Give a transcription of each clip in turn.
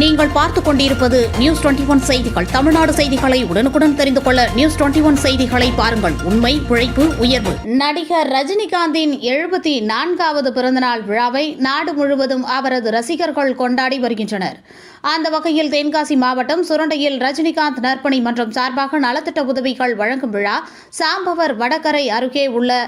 நீங்கள் பார்த்துக் கொண்டிருப்பது நியூஸ் 21 செய்திகள். தமிழ்நாடு செய்திகளை உடனுக்குடன் தெரிந்து கொள்ள நியூஸ் 21 செய்திகளை பாருங்கள். உண்மை, உழைப்பு, உயர்வு. நடிகர் ரஜினிகாந்தின் 74வது பிறந்தநாள் விழாவை நாடு முழுவதும் அவரது ரசிகர்கள் கொண்டாடி வருகின்றனர். அந்த வகையில் தென்காசி மாவட்டம் சுரண்டையில் ரஜினிகாந்த் நற்பணி மன்றம் சார்பாக நலத்திட்ட உதவிகள் வழங்கும் விழா சாம்பவர் வடகரை அருகே உள்ள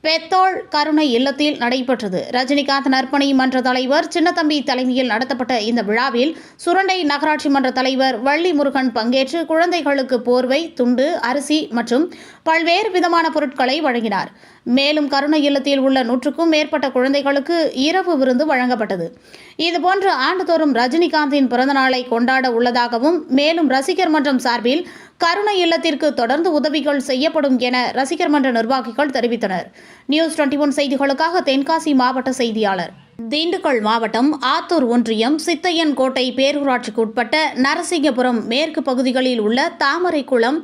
பெத்தோள் கருணை இல்லத்தில் நடைபெற்றது. ரஜினிகாந்த் நற்பணி மன்ற தலைவர் சின்னத்தம்பி தலைமையில் நடத்தப்பட்ட இந்த விழாவில் சுரண்டை நகராட்சி மன்ற தலைவர் வள்ளி முருகன் பங்கேற்று குழந்தைகளுக்கு போர்வை, துண்டு, அரிசி மற்றும் பல்வேறு விதமான பொருட்களை வழங்கினார். மேலும் கருணை இல்லத்தில் உள்ள 100க்கும் மேற்பட்ட குழந்தைகளுக்கு இரவு விருந்து வழங்கப்பட்டது. இதுபோன்று ஆண்டுதோறும் ரஜினிகாந்தின் பிறந்தநாளை கொண்டாட உள்ளதாகவும் மேலும் ரசிகர் மன்றம் சார்பில் கருணை இல்லத்திற்கு தொடர்ந்து உதவிகள் செய்யப்படும் என ரசிகர் மன்ற நிர்வாகிகள் தெரிவித்தனர். நியூஸ் 21 செய்திகளுக்காக தென்காசி மாவட்ட செய்தியாளர். திண்டுக்கல் மாவட்டம் ஆத்தூர் ஒன்றியம் சித்தையன் கோட்டை பேரூராட்சிக்கு உட்பட்ட நரசிங்கபுரம் மேற்கு பகுதிகளில் உள்ள தாமரைக்குளம்,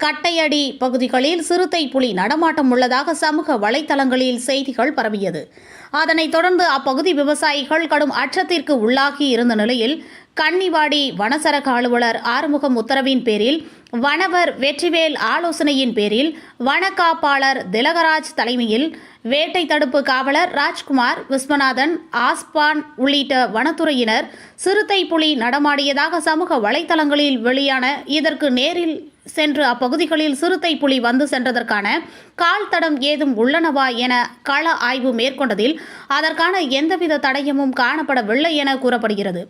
கட்டையடி பகுதிகளில் சிறுத்தை புலி நடமாட்டம் உள்ளதாக சமூக வலைதளங்களில் செய்திகள் பரவியது. அதனைத் தொடர்ந்து அப்பகுதி விவசாயிகள் கடும் அச்சத்திற்கு உள்ளாகி இருந்த நிலையில் கன்னிவாடி வனச்சரக அலுவலர் ஆறுமுகம் உத்தரவின் பேரில், வனவர் வெற்றிவேல் ஆலோசனையின் பேரில், வனக்காப்பாளர் திலகராஜ் தலைமையில் வேட்டை தடுப்பு காவலர் ராஜ்குமார், விஸ்வநாதன், ஆஸ்பான் உள்ளிட்ட வனத்துறையினர் சிறுத்தை புலி நடமாடியதாக சமூக வலைதளங்களில் வெளியான இதற்கு நேரில் சென்று அப்பகுதிகளில் சிறுத்தை புலி வந்து சென்றதற்கான கால் தடம் ஏதும் உள்ளனவா என கள ஆய்வு மேற்கொண்டதில் அதற்கான எந்தவித தடயமும் காணப்படவில்லை என கூறப்படுகிறது.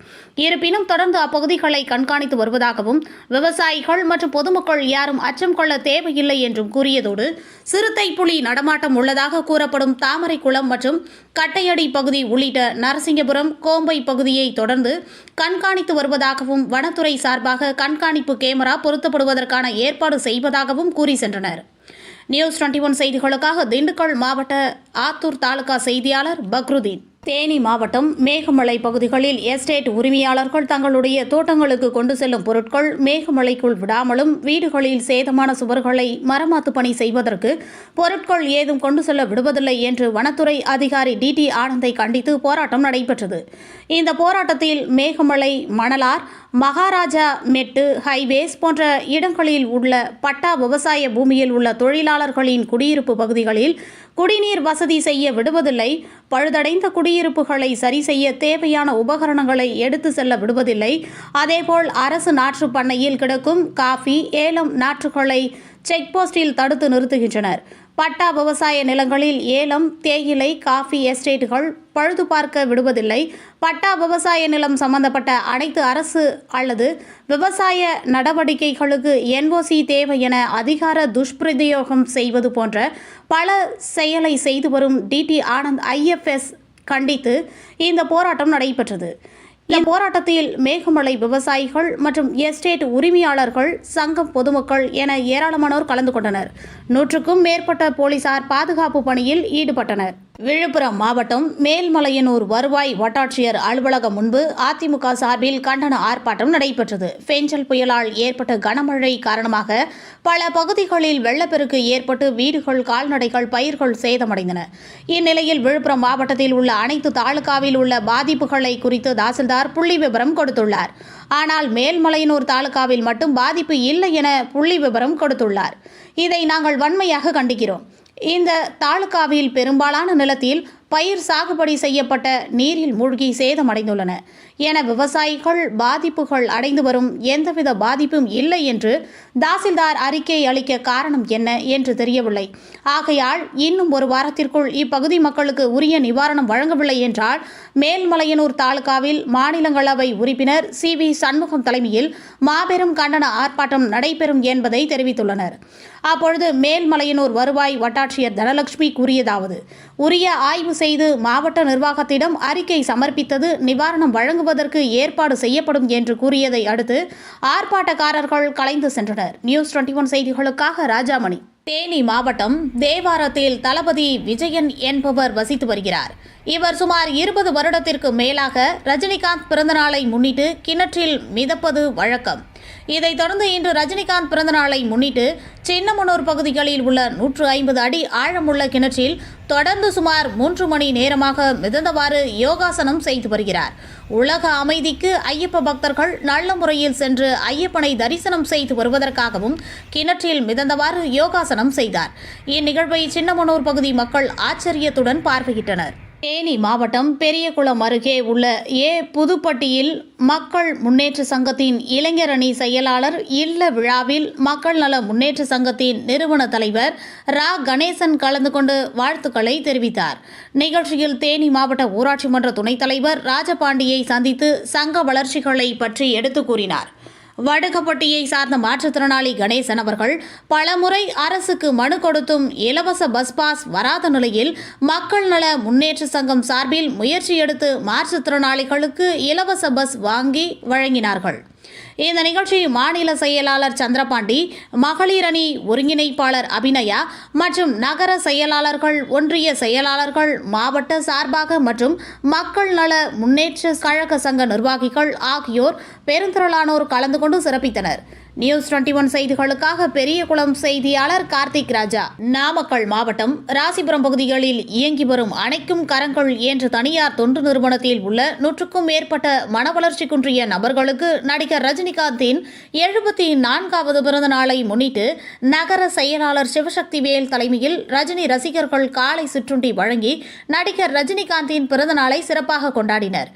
இருப்பினும் தொடர்ந்து அப்பகுதிகளை கண்காணித்து வருவதாகவும் விவசாயிகள் மற்றும் பொதுமக்கள் யாரும் அச்சம் கொள்ள தேவையில்லை என்றும் கூறியதோடு சிறுத்தை புலி நடமாட்டம் உள்ளதாக கூறப்படும் தாமரைக்குளம் மற்றும் கட்டையடி பகுதி உள்ளிட்ட நரசிங்கபுரம், கோம்பை பகுதியை தொடர்ந்து கண்காணித்து வருவதாகவும் வனத்துறை சார்பாக கண்காணிப்பு கேமரா பொருத்தப்படுவதற்கான ஏற்பாடு செய்வதாகவும் கூறி சென்றனர். நியூஸ் 21 செய்திகளுக்காக திண்டுக்கல் மாவட்ட ஆத்தூர் தாலுகா செய்தியாளர் பக்ருதீன். தேனி மாவட்டம் மேகமலை பகுதிகளில் எஸ்டேட் உரிமையாளர்கள் தங்களுடைய தோட்டங்களுக்கு கொண்டு செல்லும் பொருட்கள் மேகமலைக்குள் விடாமலும் வீடுகளில் சேதமான சுவர்களை மரமாத்து பணி செய்வதற்கு பொருட்கள் ஏதும் கொண்டு செல்ல விடுவதில்லை என்று வனத்துறை அதிகாரி டிடி ஆனந்தை கண்டித்து போராட்டம் நடைபெற்றது. இந்த போராட்டத்தில் மேகமலை, மணலார், மகாராஜா மெட்டு, ஹைவேஸ் போன்ற இடங்களில் உள்ள பட்டா விவசாய பூமியில் உள்ள தொழிலாளர்களின் குடியிருப்பு பகுதிகளில் குடிநீர் வசதி செய்ய விடுவதில்லை, பழுதடைந்த குடியிருப்புகளை சரி செய்ய தேவையான உபகரணங்களை எடுத்து செல்ல விடுவதில்லை, அதேபோல் அரசு நாற்று பண்ணையில் கிடக்கும் காஃபி, ஏலம் நாற்றுகளை செக் போஸ்டில் தடுத்து நிறுத்துகின்றனர். பட்டா விவசாய நிலங்களில் ஏலம், தேயிலை, காஃபி எஸ்டேட்டுகள் பழுது பார்க்க விடுவதில்லை. பட்டா விவசாய நிலம் சம்பந்தப்பட்ட அனைத்து அரசு அல்லது விவசாய நடவடிக்கைகளுக்கு NOC தேவை என அதிகார துஷ்பிரயோகம் செய்வது போன்ற பல செயலை செய்து வரும் டிடி ஆனந்த் IFS கண்டித்து இந்த போராட்டம் நடைபெற்றது. இந்த போராட்டத்தில் மேகமலை விவசாயிகள் மற்றும் எஸ்டேட் உரிமையாளர்கள் சங்கம், பொதுமக்கள் என ஏராளமானோர் கலந்து கொண்டனர். 100க்கும் மேற்பட்ட போலீசார் பாதுகாப்பு பணியில் ஈடுபட்டனர். விழுப்புரம் மாவட்டம் மேல்மலையனூர் வருவாய் வட்டாட்சியர் அலுவலகம் முன்பு அதிமுக சார்பில் கண்டன ஆர்ப்பாட்டம் நடைபெற்றது. பெஞ்சல் புயலால் ஏற்பட்ட கனமழை காரணமாக பல பகுதிகளில் வெள்ளப்பெருக்கு ஏற்பட்டு வீடுகள், கால்நடைகள், பயிர்கள் சேதமடைந்தன. இந்நிலையில் விழுப்புரம் மாவட்டத்தில் உள்ள அனைத்து தாலுகாவில் உள்ள பாதிப்புகளை குறித்து தாசில்தார் புள்ளி விவரம் கொடுத்துள்ளார். ஆனால் மேல்மலையனூர் தாலுகாவில் மட்டும் பாதிப்பு இல்லை என புள்ளி விவரம் கொடுத்துள்ளார். இதை நாங்கள் வன்மையாக கண்டிக்கிறோம். இந்த தாலுகாவில் பெரும்பாலான நிலத்தில் பயிர் சாகுபடி செய்யப்பட்ட நீரில் மூழ்கி சேதமடைந்துள்ளன என விவசாயிகள் பாதிப்புகள் அடைந்து வரும் எந்தவித பாதிப்பும் இல்லை என்று தாசில்தார் அறிக்கை அளிக்க காரணம் என்ன என்று தெரியவில்லை. ஆகையால் இன்னும் ஒரு வாரத்திற்குள் இப்பகுதி மக்களுக்கு உரிய நிவாரணம் வழங்கவில்லை என்றால் மேல்மலையனூர் தாலுகாவில் மாநிலங்களவை உறுப்பினர் CV சண்முகம் தலைமையில் மாபெரும் கண்டன ஆர்ப்பாட்டம் நடைபெறும் என்பதை தெரிவித்துள்ளனர். அப்பொழுது மேல்மலையனூர் வருவாய் வட்டாட்சியர் தனலட்சுமி கூறியதாவது: உரிய ஆய்வு செய்து மாவட்ட நிர்வாகத்திடம் அறிக்கை சமர்ப்பித்தது, நிவாரணம் வழங்குவதற்கு ஏற்பாடு செய்யப்படும் என்று கூறியதை அடுத்து ஆர்ப்பாட்டக்காரர்கள் கலைந்து சென்றனர். நியூஸ் 21 செய்திகளுக்காக ராஜாமணி. தேனி மாவட்டம் தேவாரத்தில் தளபதி விஜயன் என்பவர் வசித்து வருகிறார். இவர் சுமார் 20 வருடத்திற்கு மேலாக ரஜினிகாந்த் பிறந்தநாளை முன்னிட்டு கிணற்றில் மிதப்பது வழக்கம். இதைத் தொடர்ந்து இன்று ரஜினிகாந்த் பிறந்தநாளை முன்னிட்டு சின்னமனூர் பகுதிகளில் உள்ள 150 அடி ஆழமுள்ள கிணற்றில் தொடர்ந்து சுமார் 3 மணி நேரமாக மிதந்தவாறு யோகாசனம் செய்து வருகிறார். உலக அமைதிக்கு ஐயப்ப பக்தர்கள் நல்ல முறையில் சென்று ஐயப்பனை தரிசனம் செய்து வருவதற்காகவும் கிணற்றில் மிதந்தவாறு யோகாசனம் செய்தார். இந்நிகழ்வை சின்னமனூர் பகுதி மக்கள் ஆச்சரியத்துடன் பார்வையிட்டனர். தேனி மாவட்டம் பெரியகுளம் அருகே உள்ள புதுப்பட்டியில் மக்கள் முன்னேற்ற சங்கத்தின் இளைஞரணி செயலாளர் இல்ல விழாவில் மக்கள் நல முன்னேற்ற சங்கத்தின் நிறுவன தலைவர் ரா கணேசன் கலந்து கொண்டு வாழ்த்துக்களை தெரிவித்தார். நிகழ்ச்சியில் தேனி மாவட்ட ஊராட்சி மன்ற துணைத் தலைவர் ராஜபாண்டியை சந்தித்து சங்க வளர்ச்சிகளை பற்றி எடுத்துக் கூறினார். வடுகப்பட்டியை சார்ந்த மாற்றுத்திறனாளி கணேசன் அவர்கள் பலமுறை அரசுக்கு மனு கொடுத்தும் இலவச பஸ் பாஸ் வராத நிலையில் மக்கள் நல முன்னேற்ற சங்கம் சார்பில் முயற்சி எடுத்து மாற்றுத்திறனாளிகளுக்கு இலவச பஸ் வாங்கி வழங்கினார்கள். இந்த நிகழ்ச்சி மாநில செயலாளர் சந்திரபாண்டி, மகளிர் அணி ஒருங்கிணைப்பாளர் அபிநயா மற்றும் நகர செயலாளர்கள், ஒன்றிய செயலாளர்கள், மாவட்ட சார்பாக மற்றும் மக்கள் நல முன்னேற்ற கழக சங்க நிர்வாகிகள் ஆகியோர் பெருந்திரளானோர் கலந்து கொண்டு சிறப்பித்தனர். நியூஸ் 21 செய்திகளுக்காக பெரியகுளம் செய்தியாளர் கார்த்திக் ராஜா. நாமக்கல் மாவட்டம் ராசிபுரம் பகுதிகளில் இயங்கி வரும் அணைக்கும் கரங்கள் என்ற தனியார் தொண்டு நிறுவனத்தில் உள்ள 100க்கும் மேற்பட்ட மனவளர்ச்சி குன்றிய நபர்களுக்கு நடிகர் ரஜினிகாந்தின் 74வது பிறந்த நாளை முன்னிட்டு நகர செயலாளர் சிவசக்திவேல் தலைமையில் ரஜினி ரசிகர்கள் காலை சிற்றுண்டி வழங்கி நடிகர் ரஜினிகாந்தின் பிறந்த நாளை சிறப்பாக கொண்டாடினர்.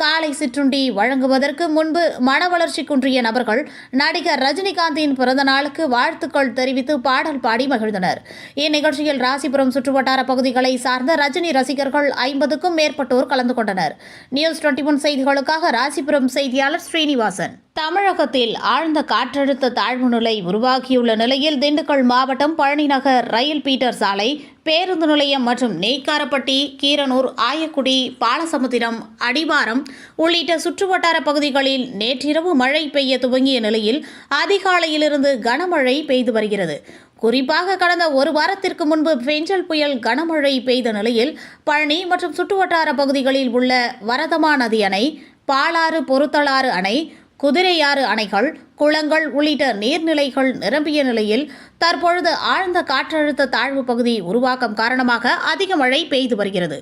காலை சிற்றுண்டி வழங்குவதற்கு முன்பு மனவளர்ச்சி குன்றிய நபர்கள் நடிகர் ரஜினிகாந்தின் பிறந்த நாளுக்கு வாழ்த்துக்கள் தெரிவித்து பாடல் பாடி மகிழ்ந்தனர். இந்நிகழ்ச்சியில் ராசிபுரம் சுற்றுவட்டார பகுதிகளை சார்ந்த ரஜினி ரசிகர்கள் 50க்கும் மேற்பட்டோர் கலந்து கொண்டனர். நியூஸ் 21 செய்திகளுக்காக ராசிபுரம் செய்தியாளர் ஸ்ரீனிவாசன். தமிழகத்தில் ஆழ்ந்த காற்றழுத்த தாழ்வு நிலை உருவாகியுள்ள நிலையில் திண்டுக்கல் மாவட்டம் பழனிநகர் ரயில் பீட்டர் சாலை, பேருந்து நிலையம் மற்றும் நெய்க்காரப்பட்டி, கீரனூர், ஆயக்குடி, பாலசமுத்திரம், அடிவாரம் உள்ளிட்ட சுற்றுவட்டார பகுதிகளில் நேற்றிரவு மழை பெய்ய துவங்கிய நிலையில் அதிகாலையிலிருந்து கனமழை பெய்து வருகிறது. குறிப்பாக கடந்த ஒரு வாரத்திற்கு முன்பு பெஞ்சல் புயல் கனமழை பெய்த நிலையில் பழனி மற்றும் சுற்றுவட்டார பகுதிகளில் உள்ள வரதமா நதி அணை, பாலாறு, பொருத்தலாறு அணை, குதிரையாறு அணைகள், குளங்கள் உள்ளிட்ட நீர்நிலைகள் நிரம்பிய நிலையில் தற்பொழுது ஆழ்ந்த காற்றழுத்த தாழ்வு பகுதி உருவாக்கம் காரணமாக அதிக மழை பெய்து வருகிறது.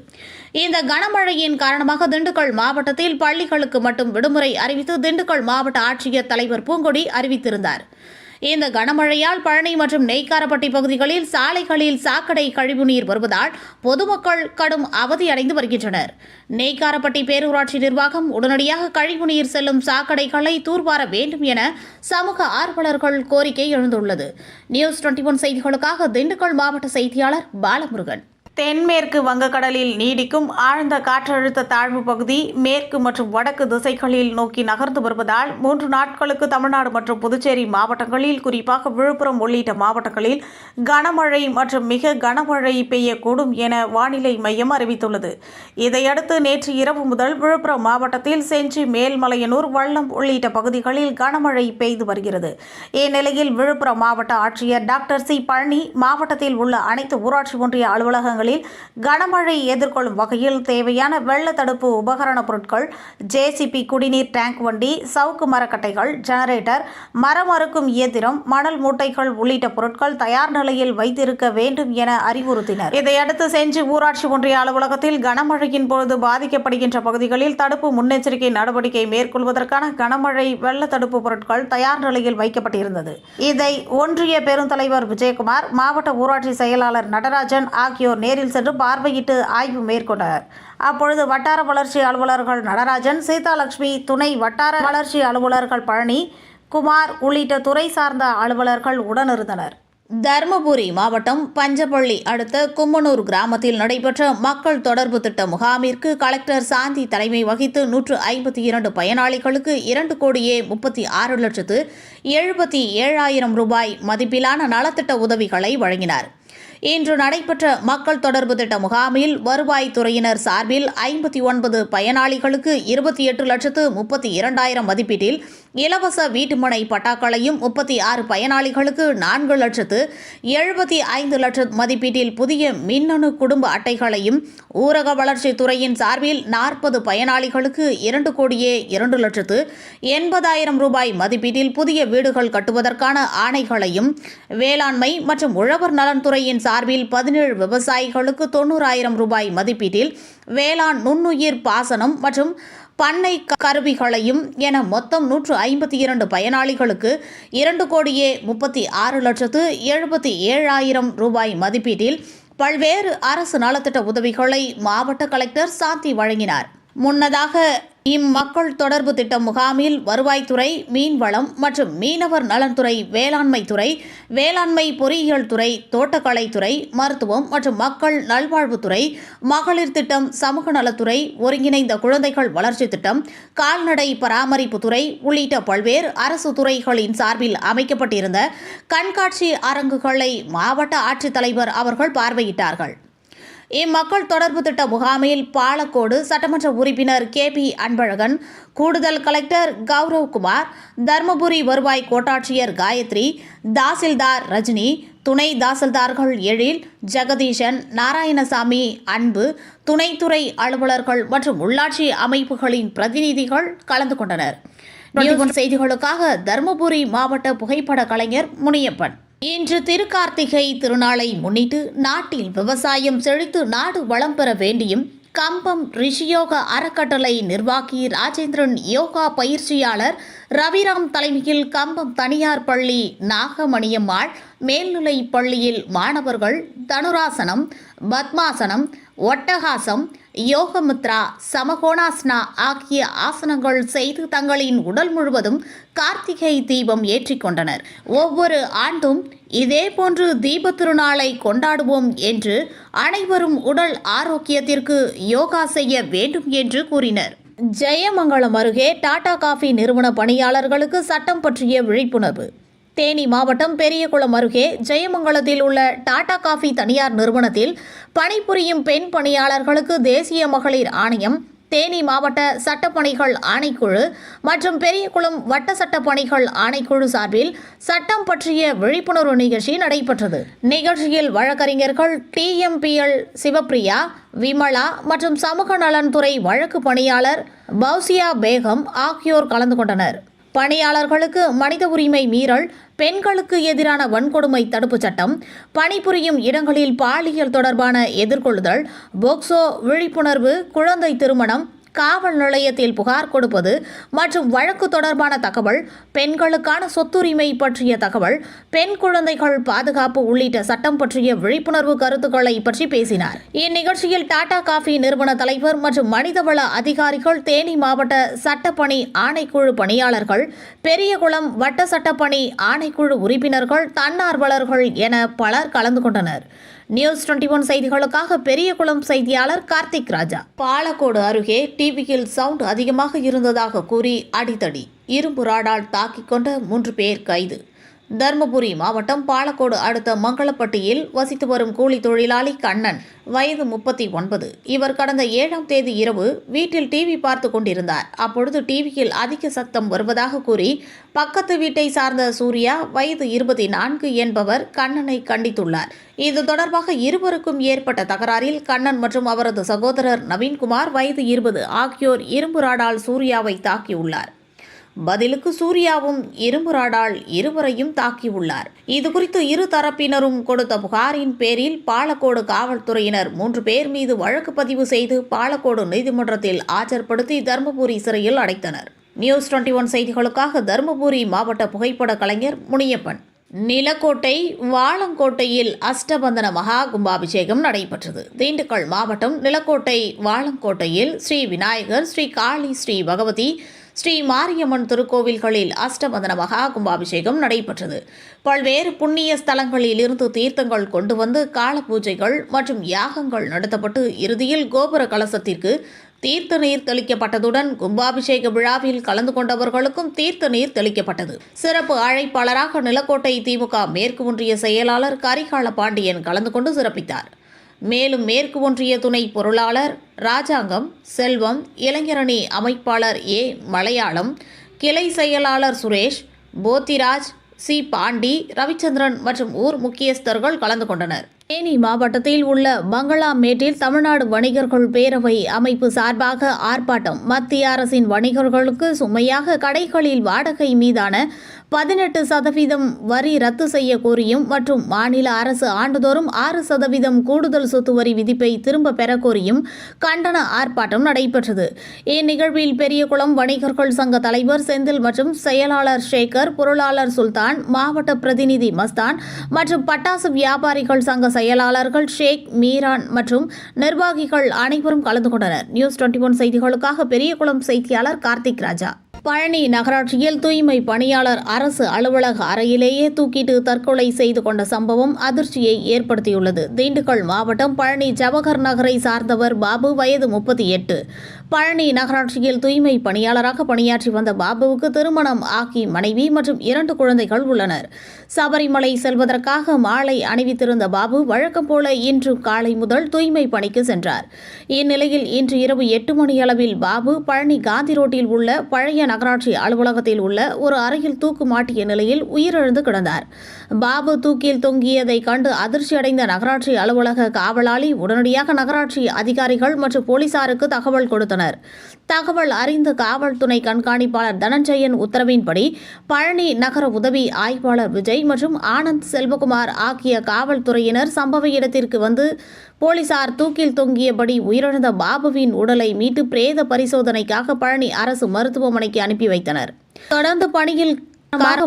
இந்த கனமழையின் காரணமாக திண்டுக்கல் மாவட்டத்தில் பள்ளிகளுக்கு மட்டும் விடுமுறை அறிவித்து திண்டுக்கல் மாவட்ட ஆட்சியர் தலைவர் பூங்கொடி அறிவித்திருந்தார். இந்த கனமழையால் பழனி மற்றும் நெய்க்காரப்பட்டி பகுதிகளில் சாலைகளில் சாக்கடை கழிவுநீர் வருவதால் பொதுமக்கள் கடும் அவதியடைந்து வருகின்றனர். நெய்க்காரப்பட்டி பேரூராட்சி நிர்வாகம் உடனடியாக கழிவுநீர் செல்லும் சாக்கடைகளை தூர்வார வேண்டும் என சமூக ஆர்வலர்கள் கோரிக்கை எழுந்துள்ளது. நியூஸ் 21 செய்திகளுக்காக திண்டுக்கல் மாவட்ட செய்தியாளர் பாலமுருகன். தென்மேற்கு வங்கக்கடலில் நீடிக்கும் ஆழ்ந்த காற்றழுத்த தாழ்வு பகுதி மேற்கு மற்றும் வடக்கு திசைகளில் நோக்கி நகர்ந்து வருவதால் 3 நாட்களுக்கு தமிழ்நாடு மற்றும் புதுச்சேரி மாவட்டங்களில், குறிப்பாக விழுப்புரம் உள்ளிட்ட மாவட்டங்களில் கனமழை மற்றும் மிக கனமழை பெய்யக்கூடும் என வானிலை மையம் அறிவித்துள்ளது. இதையடுத்து நேற்று இரவு முதல் விழுப்புரம் மாவட்டத்தில் செஞ்சி, மேல்மலையனூர், வல்லம் உள்ளிட்ட பகுதிகளில் கனமழை பெய்து வருகிறது. இந்நிலையில் விழுப்புரம் மாவட்ட ஆட்சியர் டாக்டர் சி. பழனி மாவட்டத்தில் உள்ள அனைத்து ஊராட்சி ஒன்றிய அலுவலகங்கள் கனமழை எதிர்கொள்ளும் வகையில் தேவையான வெள்ள தடுப்பு உபகரண பொருட்கள், ஜேசிபி, குடிநீர் டேங்க் வண்டி, சவுக்கு மரக்கட்டைகள், ஜெனரேட்டர், மரம் அறுக்கும் இயந்திரம், மணல் மூட்டைகள் உள்ளிட்ட பொருட்கள் தயார் நிலையில் வைத்திருக்க வேண்டும் என அறிவுறுத்தினர். இதையடுத்து செஞ்சி ஊராட்சி ஒன்றிய அலுவலகத்தில் கனமழையின் பொழுது பாதிக்கப்படுகின்ற பகுதிகளில் தடுப்பு முன்னெச்சரிக்கை நடவடிக்கை மேற்கொள்வதற்கான கனமழை வெள்ள தடுப்பு பொருட்கள் தயார் நிலையில் வைக்கப்பட்டிருந்தது. இதை ஒன்றிய பெருந்தலைவர் விஜயகுமார், மாவட்ட ஊராட்சி செயலாளர் நடராஜன் ஆகியோர் நேரில் சென்று பார்வையிட்டு ஆய்வு மேற்கொண்டனர். அப்பொழுது வட்டார வளர்ச்சி அலுவலர்கள் நடராஜன், சீதாலட்சுமி, துணை வட்டார வளர்ச்சி அலுவலர்கள் பழனி, குமார் உள்ளிட்ட துறை சார்ந்த அலுவலர்கள் உடனிருந்தனர். தருமபுரி மாவட்டம் பஞ்சப்பள்ளி அடுத்த கும்மனூர் கிராமத்தில் நடைபெற்ற மக்கள் தொடர்பு திட்ட முகாமிற்கு கலெக்டர் சாந்தி தலைமை வகித்து 152 பயனாளிகளுக்கு 2,36,77,000 ரூபாய் மதிப்பிலான நலத்திட்ட உதவிகளை வழங்கினார். இன்று நடைபெற்ற மக்கள் தொடர்பு திட்ட முகாமில் வருவாய்த்துறையினர் சார்பில் 59 பயனாளிகளுக்கு 28,32,000 மதிப்பீட்டில் இலவச வீட்டுமனை பட்டாக்களையும் 36 பயனாளிகளுக்கு 4,75,00,000 மதிப்பீட்டில் புதிய மின்னணு குடும்ப அட்டைகளையும் ஊரக வளர்ச்சித் துறையின் சார்பில் 40 பயனாளிகளுக்கு 2,02,80,000 ரூபாய் மதிப்பீட்டில் புதிய வீடுகள் கட்டுவதற்கான ஆணைகளையும் வேளாண்மை மற்றும் உழவர் நலன்துறையின் சார்பில் 17 விவசாயிகளுக்கு 90,000 ரூபாய் மதிப்பீட்டில் வேளாண் நுண்ணுயிர் பாசனம் மற்றும் பண்ணை கருவிகளையும் என மொத்தம் 152 பயனாளிகளுக்கு 2,36,77,000 ரூபாய் மதிப்பீட்டில் பல்வேறு அரசு நலத்திட்ட உதவிகளை மாவட்ட கலெக்டர் சாந்தி வழங்கினார். முன்னதாக இம்மக்கள் தொடர்பு திட்ட முகாமில் வருவாய்த்துறை, மீன்வளம் மற்றும் மீனவர் நலன்துறை, வேளாண்மைத்துறை, வேளாண்மை பொறியியல் துறை, தோட்டக்கலைத்துறை, மருத்துவம் மற்றும் மக்கள் நல்வாழ்வுத்துறை, மகளிர் திட்டம், சமூக நலத்துறை, ஒருங்கிணைந்த குழந்தைகள் வளர்ச்சி திட்டம், கால்நடை பராமரிப்புத்துறை உள்ளிட்ட பல்வேறு அரசு துறைகளின் சார்பில் அமைக்கப்பட்டிருந்த கண்காட்சி அரங்குகளை மாவட்ட ஆட்சித்தலைவர் அவர்கள் பார்வையிட்டார்கள். இம்மக்கள் தொடர்பு திட்ட முகாமில் பாலக்கோடு சட்டமன்ற உறுப்பினர் KP அன்பழகன், கூடுதல் கலெக்டர் கௌரவ்குமார், தருமபுரி வருவாய் கோட்டாட்சியர் காயத்ரி, தாசில்தார் ரஜினி, துணை தாசில்தார்கள் எழில், ஜெகதீஷன், நாராயணசாமி, அன்பு, துணைத்துறை அலுவலர்கள் மற்றும் உள்ளாட்சி அமைப்புகளின் பிரதிநிதிகள் கலந்து கொண்டனர். செய்திகளுக்காக தருமபுரி மாவட்ட புகைப்பட கலைஞர் முனியப்பன். இன்று திருக்கார்த்திகை திருநாளை முன்னிட்டு நாட்டில் விவசாயம் செழித்து நாடு வளம் பெற வேண்டியும் கம்பம் ரிஷியோக அறக்கட்டளை நிர்வாகி ராஜேந்திரன், யோகா பயிற்சியாளர் ரவிராம் தலைமையில் கம்பம் தனியார் பள்ளி நாகமணியம்மாள் மேல்நிலை பள்ளியில் மாணவர்கள் தனுராசனம், பத்மாசனம், ஒட்டகாசம், யோகமுத்ரா, சமகோணாசனா ஆகிய ஆசனங்கள் செய்து தங்களின் உடல் முழுவதும் கார்த்திகை தீபம் ஏற்றிக்கொண்டனர். ஒவ்வொரு ஆண்டும் இதேபோன்று தீபத் திருநாளை கொண்டாடுவோம் என்று அனைவரும் உடல் ஆரோக்கியத்திற்கு யோகா செய்ய வேண்டும் என்று கூறினர். ஜெயமங்கலம் அருகே டாடா காஃபி நிறுவன பணியாளர்களுக்கு சட்டம் பற்றிய விழிப்புணர்வு. தேனி மாவட்டம் பெரியகுளம் அருகே ஜெயமங்கலத்தில் உள்ள டாடா காஃபி தனியார் நிறுவனத்தில் பணிபுரியும் பெண் பணியாளர்களுக்கு தேசிய மகளிர் ஆணையம், தேனி மாவட்ட சட்டப்பணிகள் ஆணைக்குழு மற்றும் பெரியகுளம் வட்ட சட்டப்பணிகள் ஆணைக்குழு சார்பில் சட்டம் பற்றிய விழிப்புணர்வு நிகழ்ச்சி நடைபெற்றது. நிகழ்ச்சியில் வழக்கறிஞர்கள் TMPL சிவப்பிரியா, விமலா மற்றும் சமூக நலன்துறை வழக்கு பணியாளர் பௌசியா பேகம் ஆகியோர் கலந்து கொண்டனர். பணியாளர்களுக்கு மனித உரிமை மீறல், பெண்களுக்கு எதிரான வன்கொடுமை தடுப்புச் சட்டம், பணிபுரியும் இடங்களில் பாலியல் தொடர்பான எதிர்கொள்ளுதல், போக்சோ விழிப்புணர்வு, குழந்தை திருமணம், காவல் நிலையத்தில் புகார் கொடுப்பது மற்றும் வழக்கு தொடர்பான தகவல், பெண்களுக்கான சொத்துரிமை பற்றிய தகவல், பெண் குழந்தைகள் பாதுகாப்பு உள்ளிட்ட சட்டம் பற்றிய விழிப்புணர்வு கருத்துக்களை பற்றி பேசினார். இந்நிகழ்ச்சியில் டாடா காஃபி நிறுவன தலைவர் மற்றும் மனிதவள அதிகாரிகள், தேனி மாவட்ட சட்டப்பணி ஆணைக்குழு பணியாளர்கள், பெரியகுளம் வட்ட சட்டப்பணி ஆணைக்குழு உறுப்பினர்கள், தன்னார்வலர்கள் என பலர் கலந்து கொண்டனர். நியூஸ் 21 செய்திகளுக்காக பெரியகுளம் செய்தியாளர் கார்த்திக் ராஜா. பாலக்கோடு அருகே டிவியில் சவுண்ட் அதிகமாக இருந்ததாக கூறி அடிதடி, இரும்பு ராடால் தாக்கிக் கொண்ட 3 பேர் கைது. தருமபுரி மாவட்டம் பாலக்கோடு அடுத்த மங்களப்பட்டியில் வசித்து வரும் கூலி தொழிலாளி கண்ணன், வயது 39. இவர் கடந்த 7ஆம் தேதி இரவு வீட்டில் டிவி பார்த்து கொண்டிருந்தார். அப்பொழுது டிவியில் அதிக சத்தம் வருவதாக கூறி பக்கத்து வீட்டை சார்ந்த சூர்யா, வயது 24 என்பவர் கண்ணனை கண்டித்துள்ளார். இது தொடர்பாக இருவருக்கும் ஏற்பட்ட தகராறில் கண்ணன் மற்றும் அவரது சகோதரர் நவீன்குமார், வயது 20 ஆகியோர் இரும்பு ராடால் சூர்யாவை தாக்கியுள்ளார். பதிலுக்கு சூர்யாவும் இரும்பு ராடால் இருவரையும் தாக்கியுள்ளார். இதுகுறித்து இரு தரப்பினரும் கொடுத்த புகாரின் பேரில் பாலக்கோடு காவல்துறையினர் 3 பேர் மீது வழக்கு பதிவு செய்து பாலக்கோடு நீதிமன்றத்தில் ஆஜர்படுத்தி தருமபுரி சிறையில் அடைத்தனர். நியூஸ் 21 செய்திகளுக்காக தருமபுரி மாவட்ட புகைப்பட கலைஞர் முனியப்பன். நிலக்கோட்டை வாழங்கோட்டையில் அஷ்டபந்தன மகா கும்பாபிஷேகம் நடைபெற்றது. திண்டுக்கல் மாவட்டம் நிலக்கோட்டை வாழங்கோட்டையில் ஸ்ரீ விநாயகர், ஸ்ரீ காளி, ஸ்ரீ பகவதி, ஸ்ரீ மாரியம்மன் திருக்கோவில்களில் அஷ்டபந்தன மகா கும்பாபிஷேகம் நடைபெற்றது. பல்வேறு புண்ணிய ஸ்தலங்களில் இருந்து தீர்த்தங்கள் கொண்டு வந்து கால பூஜைகள் மற்றும் யாகங்கள் நடத்தப்பட்டு இறுதியில் கோபுர கலசத்திற்கு தீர்த்த நீர் தெளிக்கப்பட்டதுடன் கும்பாபிஷேக விழாவில் கலந்து கொண்டவர்களுக்கும் தீர்த்த நீர் தெளிக்கப்பட்டது. சிறப்பு அழைப்பாளராக நிலக்கோட்டை திமுக மேற்கு ஒன்றிய செயலாளர் கரிகால பாண்டியன் கலந்து கொண்டு சிறப்பித்தார். மேலும் மேற்கு ஒன்றிய துணை பொருளாளர் ராஜாங்கம், செல்வம், இளைஞரணி அமைப்பாளர் மலையாளம், கிளை செயலாளர் சுரேஷ், போத்திராஜ், சி. பாண்டி, ரவிச்சந்திரன் மற்றும் ஊர் முக்கியஸ்தர்கள் கலந்து கொண்டனர். தேனி மாவட்டத்தில் உள்ள பங்களாமேட்டில் தமிழ்நாடு வணிகர்கள் பேரவை அமைப்பு சார்பாக ஆர்ப்பாட்டம். மத்திய அரசின் வணிகர்களுக்கு சுமையாக கடைகளில் வாடகை மீதான 18% வரி ரத்து செய்ய கோரியும் மற்றும் மாநில அரசு ஆண்டுதோறும் 6% கூடுதல் சொத்து வரி விதிப்பை திரும்ப பெற கோரியும் கண்டன ஆர்ப்பாட்டம் நடைபெற்றது. இந்நிகழ்வில் பெரியகுளம் வணிகர்கள் சங்க தலைவர் செந்தில் மற்றும் செயலாளர் சேகர், பொருளாளர் சுல்தான், மாவட்ட பிரதிநிதி மஸ்தான் மற்றும் பட்டாசு வியாபாரிகள் சங்க செயலாளர்கள் ஷேக், மீரான் மற்றும் நிர்வாகிகள் அனைவரும் கலந்து கொண்டனர். நியூஸ் 21 செய்திகளுக்காக பெரியகுளம் செய்தியாளர் கார்த்திக் ராஜா. பழனி நகராட்சியில் தூய்மை பணியாளர் அரசு அலுவலக அறையிலேயே தூக்கிட்டு தற்கொலை செய்து கொண்ட சம்பவம் அதிர்ச்சியை ஏற்படுத்தியுள்ளது. திண்டுக்கல் மாவட்டம் பழனி ஜவஹர் நகரை சார்ந்தவர் பாபு, வயது 38. பழனி நகராட்சியில் தூய்மை பணியாளராக பணியாற்றி வந்த பாபுவுக்கு திருமணம் ஆகி மனைவி மற்றும் 2 குழந்தைகள் உள்ளனர். சபரிமலை செல்வதற்காக மாலை அணிவித்திருந்த பாபு வழக்கம் போல இன்று காலை முதல் தூய்மை பணிக்கு சென்றார். இந்நிலையில் இன்று இரவு 8 மணியளவில் பாபு பழனி காந்தி ரோட்டில் உள்ள பழைய நகராட்சி அலுவலகத்தில் உள்ள ஒரு அறையில் தூக்கு மாட்டிய நிலையில் உயிரிழந்து கிடந்தார். பாபு தூக்கில் தொங்கியதை கண்டு அதிர்ச்சியடைந்த நகராட்சி அலுவலக காவலாளி உடனடியாக நகராட்சி அதிகாரிகள் மற்றும் போலீசாருக்கு தகவல் கொடுத்தனர். தகவல் அறிந்த காவல் துணை கண்காணிப்பாளர் தனஞ்சயன் உத்தரவின்படி பழனி நகர உதவி ஆய்வாளர் விஜய் மற்றும் ஆனந்த் செல்வகுமார் ஆகிய காவல்துறையினர் சம்பவ இடத்திற்கு வந்து போலீசார் தூக்கில் தொங்கியபடி உயிரிழந்த பாபுவின் உடலை மீட்டு பிரேத பரிசோதனைக்காக பழனி அரசு மருத்துவமனைக்கு அனுப்பி வைத்தனர். தொடர்ந்து பணியில்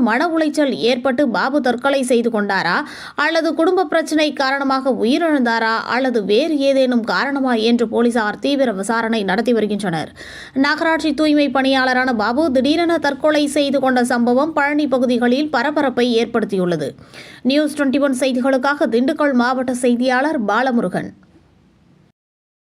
மன உளைச்சல் ஏற்பட்டு பாபு தற்கொலை செய்து கொண்டாரா அல்லது குடும்ப பிரச்சினை காரணமாக உயிரிழந்தாரா அல்லது வேறு ஏதேனும் காரணமா என்று போலீசார் தீவிர விசாரணை நடத்தி வருகின்றனர். நகராட்சி தூய்மை பணியாளரான பாபு திடீரென தற்கொலை செய்து கொண்ட சம்பவம் பழனி பகுதிகளில் பரபரப்பை ஏற்படுத்தியுள்ளது. நியூஸ் 21 செய்திகளுக்காக திண்டுக்கல் மாவட்ட செய்தியாளர் பாலமுருகன்.